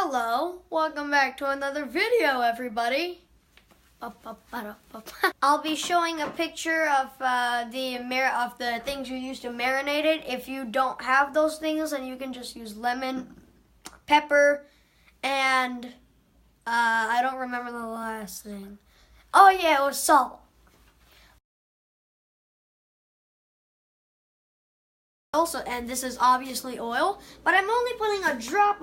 Hello, welcome back to another video, everybody. I'll be showing a picture of the things you use to marinate it. If you don't have those things, then you can just use lemon, pepper, and I don't remember the last thing. Oh yeah, it was salt. Also, and this is obviously oil, but I'm only putting a drop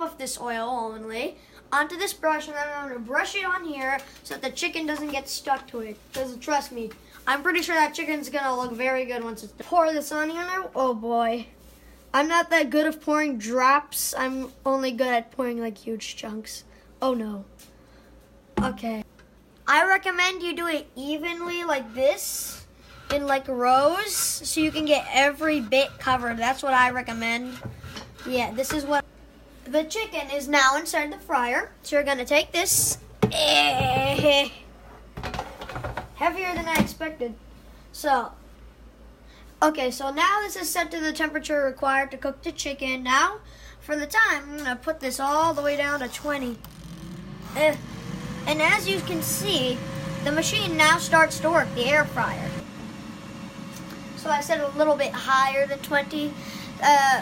of this oil only onto this brush, and then I'm going to brush it on here so that the chicken doesn't get stuck to it. Because trust me, I'm pretty sure that chicken's going to look very good once it's done. Pour this on here. Oh boy. I'm not that good at pouring drops. I'm only good at pouring like huge chunks. Oh no. Okay. I recommend you do it evenly like this, in like rows, so you can get every bit covered. That's what I recommend. Yeah, this is what. The chicken is now inside the fryer, so you're gonna take this. Heavier than I expected. So, okay, so now this is set to the temperature required to cook the chicken. Now, for the time, I'm gonna put this all the way down to 20. And as you can see, the machine now starts to work, the air fryer. So I set it a little bit higher than 20.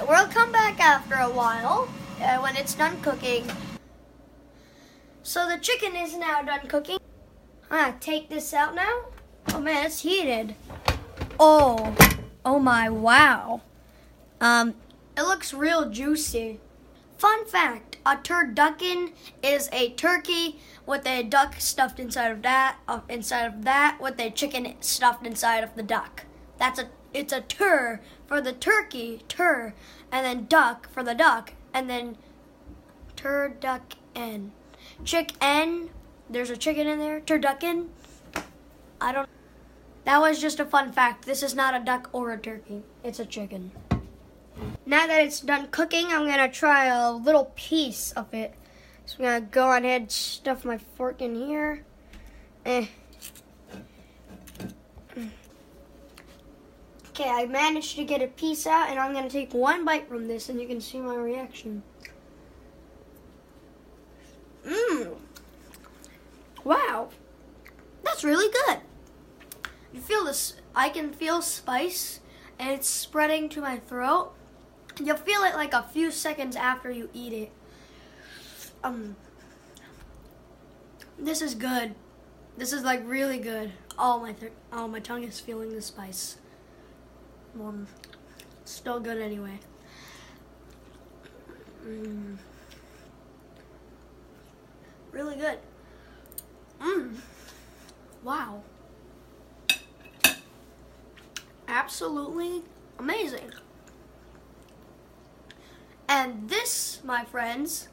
We'll come back after a while when it's done cooking. So the chicken is now done cooking. I'm gonna take this out now. Oh man, it's heated. Oh my, wow. It looks real juicy. Fun fact, a turducken is a turkey with a duck stuffed inside of that, with a chicken stuffed inside of the duck. It's a tur for the turkey, tur, and then duck for the duck, and then turducken. Chicken, there's a chicken in there, turducken. That was just a fun fact. This is not a duck or a turkey. It's a chicken. Now that it's done cooking, I'm gonna try a little piece of it. So I'm gonna go ahead and stuff my fork in here. Okay, I managed to get a piece out, and I'm going to take one bite from this, and you can see my reaction. Wow. That's really good. You feel this? I can feel spice, and it's spreading to my throat. You'll feel it like a few seconds after you eat it. This is good. This is like really good. My tongue is feeling the spice. Still good anyway. Really good. Wow. Absolutely amazing. And this, my friends,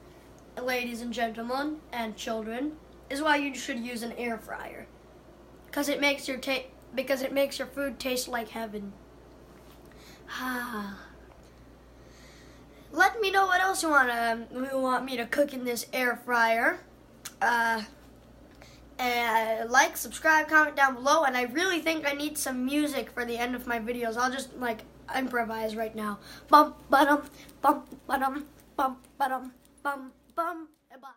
ladies and gentlemen, and children, is why you should use an air fryer. Because it makes your food taste like heaven. Let me know what else you want me to cook in this air fryer. And like, subscribe, comment down below. And I really think I need some music for the end of my videos. I'll just like improvise right now. Bum ba-dum, bum ba-dum, bum ba-dum, bum bum. Bye.